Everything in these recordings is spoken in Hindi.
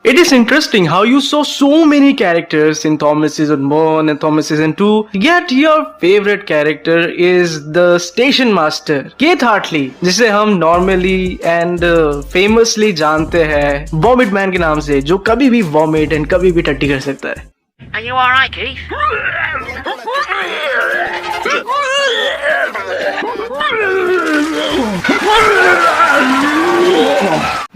It is interesting how you saw so many characters in Thomas Season 1 and Thomas Season 2, yet your favorite character is the Station Master, Keith Hartley, जिसे हम normally and famously जानते हैं Vomit Man के नाम से, जो कभी भी vomit and कभी भी टट्टी कर सकता है। Are you alright, Keith?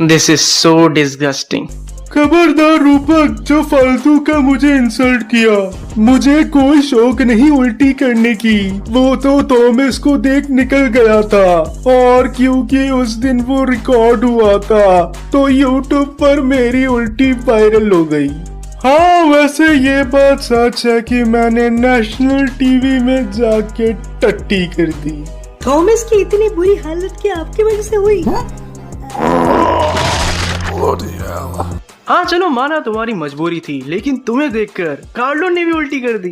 This is so disgusting. खबरदार रूपक, जो फालतू का मुझे इंसल्ट किया। मुझे कोई शौक नहीं उल्टी करने की, वो तो थॉमस को देख निकल गया था, और क्योंकि उस दिन वो रिकॉर्ड हुआ था तो यूट्यूब पर मेरी उल्टी वायरल हो गई। हाँ, वैसे ये बात सच है कि मैंने नेशनल टीवी में जाके टट्टी कर दी। थॉमस की इतनी बुरी हालत क्या आपकी वजह से हुई? हाँ चलो माना तुम्हारी मजबूरी थी, लेकिन तुम्हें देखकर कार्लो ने भी उल्टी कर दी।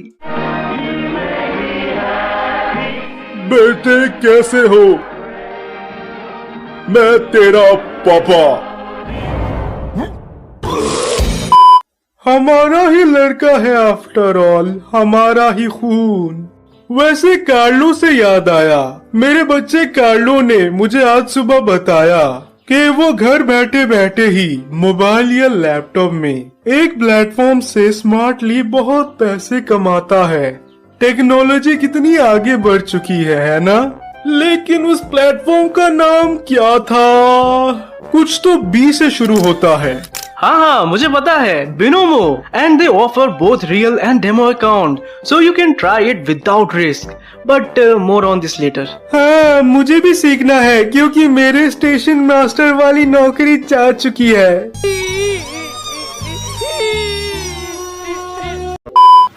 बेटे कैसे हो? मैं तेरा पापा। हमारा ही लड़का है आफ्टर ऑल, हमारा ही खून। वैसे कार्लो से याद आया, मेरे बच्चे कार्लो ने मुझे आज सुबह बताया कि वो घर बैठे बैठे ही मोबाइल या लैपटॉप में एक प्लेटफॉर्म से स्मार्टली बहुत पैसे कमाता है। टेक्नोलॉजी कितनी आगे बढ़ चुकी है ना? लेकिन उस प्लेटफॉर्म का नाम क्या था? कुछ तो बी से शुरू होता है। हाँ मुझे पता है, Binomo, and they offer both real and demo account, so you can try it without risk. But more on this later. हाँ, मुझे भी सीखना है क्योंकि मेरे स्टेशन मास्टर वाली नौकरी जा चुकी है।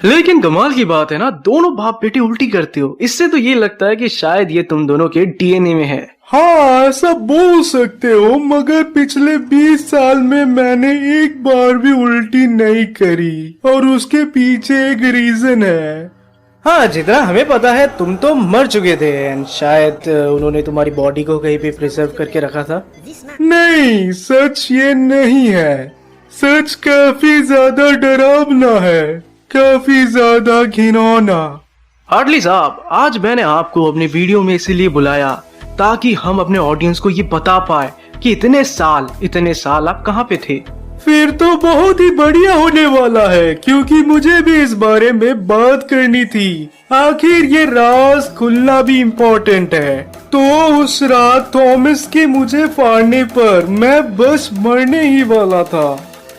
लेकिन कमाल की बात है ना, दोनों बाप बेटे उल्टी करते हो। इससे तो ये लगता है कि शायद ये तुम दोनों के डीएनए में है। हाँ, ऐसा बोल सकते हो, मगर पिछले 20 साल में मैंने एक बार भी उल्टी नहीं करी, और उसके पीछे एक रीजन है। हाँ, जितना हमें पता है तुम तो मर चुके थे, एंड शायद उन्होंने तुम्हारी बॉडी को कहीं पे प्रिजर्व करके रखा था। नहीं, सच ये नहीं है। सच काफी ज्यादा डरावना है, काफी ज्यादा घिनौना। हार्टली साहब, आज मैंने आपको अपने वीडियो में इसीलिए बुलाया ताकि हम अपने ऑडियंस को ये बता पाए कि इतने साल आप कहाँ पे थे। फिर तो बहुत ही बढ़िया होने वाला है, क्योंकि मुझे भी इस बारे में बात करनी थी। आखिर ये राज खुलना भी इम्पोर्टेंट है। तो उस रात थॉमस के मुझे फाड़ने पर मैं बस मरने ही वाला था,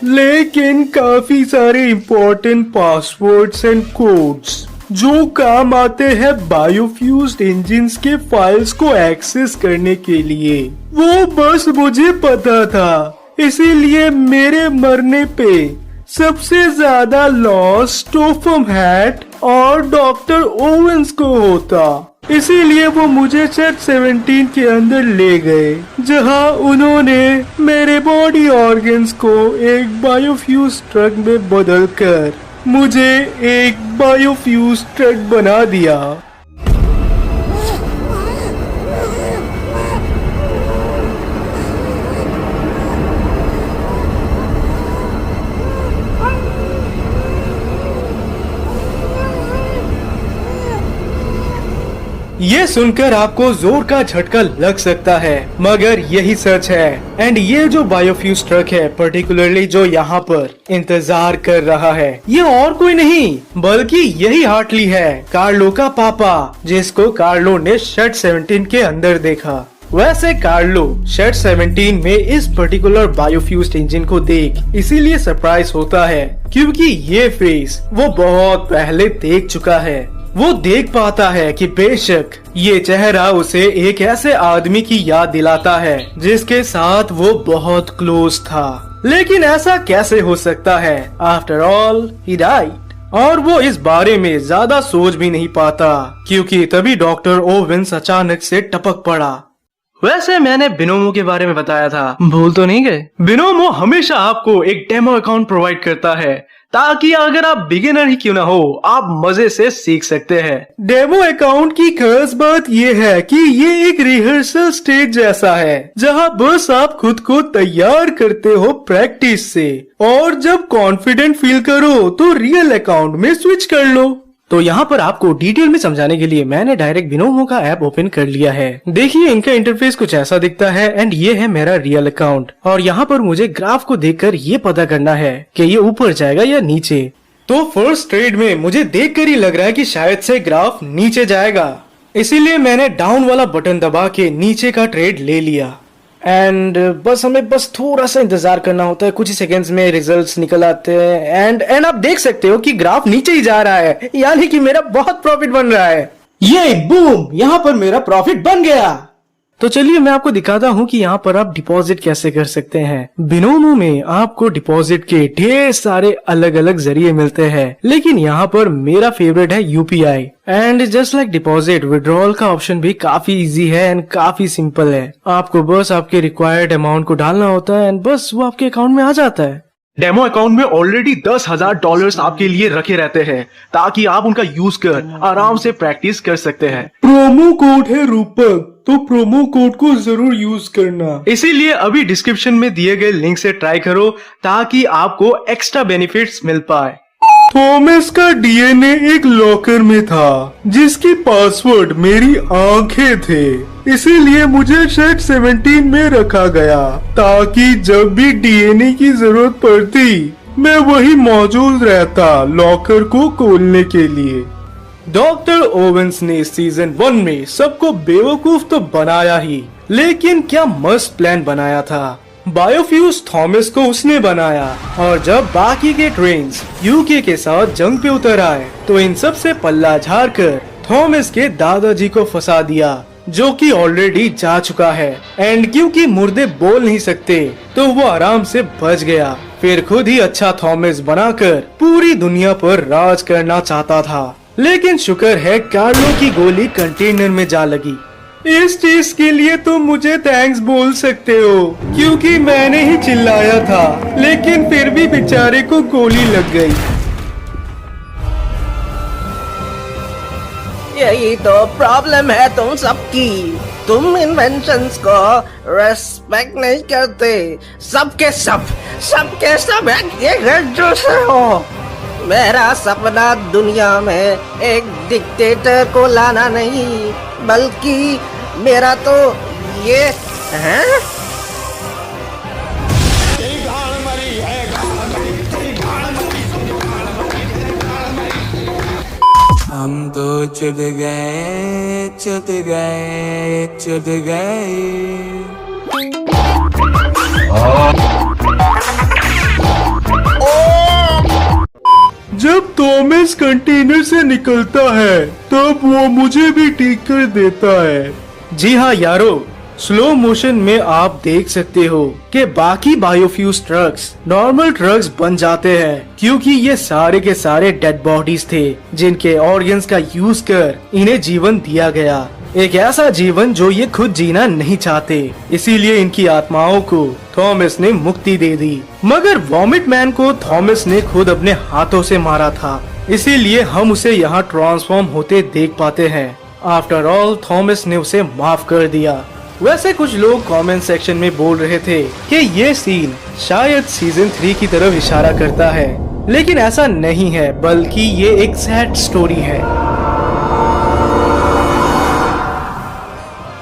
लेकिन काफी सारे इम्पोर्टेंट पासवर्ड्स एंड कोड्स जो काम आते हैं बायोफ्यूज्ड इंजिन्स के फाइल्स को एक्सेस करने के लिए, वो बस मुझे पता था। इसीलिए मेरे मरने पे सबसे ज्यादा लॉस टोफम हैट और डॉक्टर ओवेंस को होता। इसीलिए वो मुझे सेट 17 के अंदर ले गए, जहां उन्होंने मेरे बॉडी ऑर्गन्स को एक बायोफ्यूज ट्रक में बदलकर मुझे एक बायोफ्यूज ट्रक बना दिया। ये सुनकर आपको जोर का झटका लग सकता है, मगर यही सच है। एंड ये जो बायोफ्यूज ट्रक है, पर्टिकुलरली जो यहाँ पर इंतजार कर रहा है, ये और कोई नहीं बल्कि यही हार्टली है, कार्लो का पापा, जिसको कार्लो ने शेड 17 के अंदर देखा। वैसे कार्लो शेड 17 में इस पर्टिकुलर बायोफ्यूज इंजन को देख इसीलिए सरप्राइज होता है क्योंकि ये फेस वो बहुत पहले देख चुका है। वो देख पाता है कि बेशक ये चेहरा उसे एक ऐसे आदमी की याद दिलाता है जिसके साथ वो बहुत क्लोज था, लेकिन ऐसा कैसे हो सकता है? After all he died. और वो इस बारे में ज्यादा सोच भी नहीं पाता क्योंकि तभी डॉक्टर ओवेंस अचानक से टपक पड़ा। वैसे मैंने बिनोमो के बारे में बताया था, भूल तो नहीं गए? बिनोमो हमेशा आपको एक डेमो अकाउंट प्रोवाइड करता है ताकि अगर आप बिगिनर ही क्यों ना हो, आप मजे से सीख सकते हैं। डेमो अकाउंट की खास बात ये है कि ये एक रिहर्सल स्टेज जैसा है, जहां बस आप खुद को तैयार करते हो प्रैक्टिस से, और जब कॉन्फिडेंट फील करो तो रियल अकाउंट में स्विच कर लो। तो यहाँ पर आपको डिटेल में समझाने के लिए मैंने डायरेक्ट बिनोमो का ऐप ओपन कर लिया है। देखिए इनका इंटरफेस कुछ ऐसा दिखता है एंड ये है मेरा रियल अकाउंट, और यहाँ पर मुझे ग्राफ को देखकर ये पता करना है कि ये ऊपर जाएगा या नीचे। तो फर्स्ट ट्रेड में मुझे देखकर ही लग रहा है कि शायद से ग्राफ नीचे जाएगा, इसीलिए मैंने डाउन वाला बटन दबा के नीचे का ट्रेड ले लिया। एंड बस हमें थोड़ा सा इंतजार करना होता है, कुछ ही सेकंड्स में रिजल्ट्स निकल आते हैं। एंड आप देख सकते हो कि ग्राफ नीचे ही जा रहा है, यानी कि मेरा बहुत प्रॉफिट बन रहा है। ये बूम, यहाँ पर मेरा प्रॉफिट बन गया। तो चलिए मैं आपको दिखाता हूँ कि यहाँ पर आप डिपॉजिट कैसे कर सकते हैं। बिनोमो में आपको डिपॉजिट के ढेर सारे अलग अलग जरिए मिलते हैं, लेकिन यहाँ पर मेरा फेवरेट है UPI. And just like deposit, withdrawal का ऑप्शन भी काफी इजी है एंड काफी सिंपल है। आपको बस आपके रिक्वायर्ड अमाउंट को डालना होता है एंड बस वो आपके अकाउंट में आ जाता है। डेमो अकाउंट में ऑलरेडी $10,000 आपके लिए रखे रहते हैं, ताकि आप उनका यूज कर आराम से प्रैक्टिस कर सकते हैं। प्रोमो कोड है रूपक, तो प्रोमो कोड को जरूर यूज करना। इसीलिए अभी डिस्क्रिप्शन में दिए गए लिंक से ट्राई करो, ताकि आपको एक्स्ट्रा बेनिफिट्स मिल पाए। थॉमस का डीएनए एक लॉकर में था, जिसकी पासवर्ड मेरी आंखें थे, इसीलिए मुझे सेट 17 में रखा गया, ताकि जब भी डीएनए की जरूरत पड़ती मैं वही मौजूद रहता लॉकर को खोलने के लिए। डॉक्टर ओवेंस ने सीजन 1 में सबको बेवकूफ तो बनाया ही, लेकिन क्या मस्त प्लान बनाया था। बायोफ्यूज थॉमस को उसने बनाया, और जब बाकी के ट्रेन्स यूके के साथ जंग पे उतर आए तो इन सब से पल्ला झाड़ कर थॉमस के दादाजी को फंसा दिया, जो कि ऑलरेडी जा चुका है। एंड क्योंकि मुर्दे बोल नहीं सकते तो वो आराम से बच गया। फिर खुद ही अच्छा थॉमस बनाकर पूरी दुनिया पर राज करना चाहता था, लेकिन शुक्र है कार्लो की गोली कंटेनर में जा लगी। इस चीज के लिए तुम मुझे थैंक्स बोल सकते हो, क्योंकि मैंने ही चिल्लाया था, लेकिन फिर भी बेचारे को गोली लग गई। यही तो प्रॉब्लम है तुम सबकी, तुम इन्वेंशंस को रेस्पेक्ट नहीं करते। सबके सब एक दूसरे हो। मेरा सपना दुनिया में एक डिक्टेटर को लाना नहीं, बल्कि मेरा तो ये है। हम तो चुप गए। जब थॉमस कंटेनर से निकलता है तब वो मुझे भी ठीक कर देता है। जी हाँ यारो, स्लो मोशन में आप देख सकते हो कि बाकी बायोफ्यूज ट्रक्स नॉर्मल ट्रक्स बन जाते हैं, क्योंकि ये सारे के सारे डेड बॉडीज थे जिनके ऑर्गन्स का यूज कर इन्हें जीवन दिया गया, एक ऐसा जीवन जो ये खुद जीना नहीं चाहते। इसीलिए इनकी आत्माओं को थॉमस ने मुक्ति दे दी। मगर वॉमिट मैन को थॉमस ने खुद अपने हाथों से मारा था, इसीलिए हम उसे यहाँ ट्रांसफॉर्म होते देख पाते हैं। आफ्टर ऑल थॉमस ने उसे माफ कर दिया। वैसे कुछ लोग कमेंट सेक्शन में बोल रहे थे कि ये सीन शायद सीजन 3 की तरफ इशारा करता है, लेकिन ऐसा नहीं है, बल्कि ये एक सैड स्टोरी है।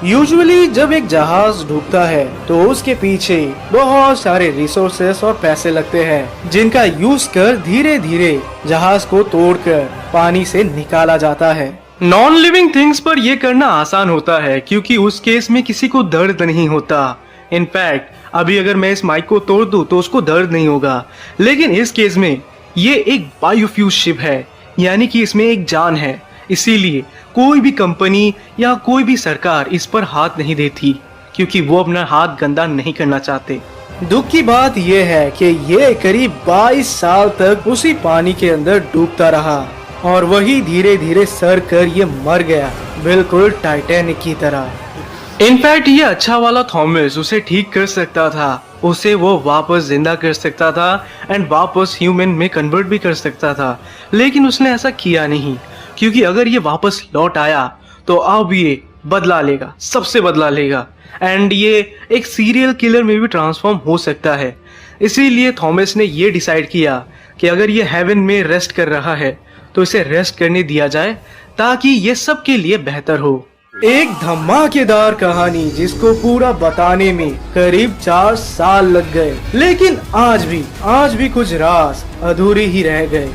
यूजुअली जब एक जहाज डूबता है तो उसके पीछे बहुत सारे रिसोर्सेस और पैसे लगते हैं, जिनका यूज कर धीरे धीरे जहाज को तोड़कर पानी से निकाला जाता है। नॉन लिविंग थिंग्स पर यह करना आसान होता है, क्योंकि उस केस में किसी को दर्द नहीं होता। इनफैक्ट अभी अगर मैं इस माइक को तोड़ दूं तो उसको दर्द नहीं होगा, लेकिन इस केस में ये एक बायोफ्यूज शिप है, यानी कि इसमें एक जान है। इसीलिए कोई भी कंपनी या कोई भी सरकार इस पर हाथ नहीं देती, क्योंकि वो अपना हाथ गंदा नहीं करना चाहते। दुख की बात यह है कि ये करीब 22 साल तक उसी पानी के अंदर डूबता रहा, और वही धीरे धीरे सर कर ये मर गया, बिल्कुल टाइटैनिक की तरह। इनफैक्ट ये अच्छा वाला थॉमस उसे ठीक कर सकता था, उसे वो वापस जिंदा कर सकता था एंड वापस ह्यूमन में कन्वर्ट भी कर सकता था, लेकिन उसने ऐसा किया नहीं, क्योंकि अगर ये वापस लौट आया तो अब ये बदला लेगा, सबसे बदला लेगा एंड ये एक सीरियल किलर में भी ट्रांसफॉर्म हो सकता है। इसीलिए थॉमस ने ये डिसाइड किया कि अगर ये हेवन में रेस्ट कर रहा है तो इसे रेस्ट करने दिया जाए ताकि ये सबके लिए बेहतर हो। एक धमाकेदार कहानी जिसको पूरा बताने में करीब 4 साल लग गए, लेकिन आज भी कुछ राज अधूरे ही रह गए।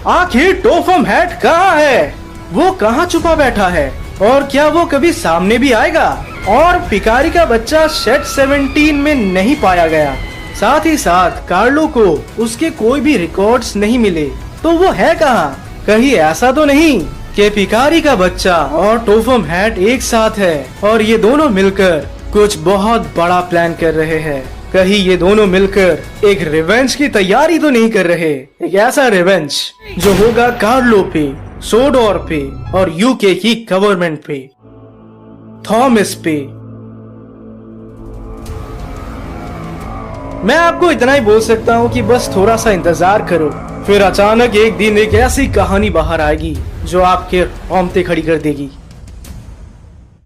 आखिर टोफम हैट कहाँ है? वो कहाँ छुपा बैठा है और क्या वो कभी सामने भी आएगा? और पिकारी का बच्चा शेड 17 में नहीं पाया गया, साथ ही साथ कार्लो को उसके कोई भी रिकॉर्ड्स नहीं मिले, तो वो है कहाँ? कहीं ऐसा तो नहीं कि पिकारी का बच्चा और टोफम हैट एक साथ है और ये दोनों मिलकर कुछ बहुत बड़ा प्लान कर रहे हैं? कहीं ये दोनों मिलकर एक रिवेंज की तैयारी तो नहीं कर रहे? एक ऐसा रिवेंज जो होगा कार्लो पे, सोडोर पे और यूके की गवर्नमेंट पे, थॉमस पे। मैं आपको इतना ही बोल सकता हूँ कि बस थोड़ा सा इंतजार करो, फिर अचानक एक दिन एक ऐसी कहानी बाहर आएगी जो आपके रोंगटे खड़ी कर देगी।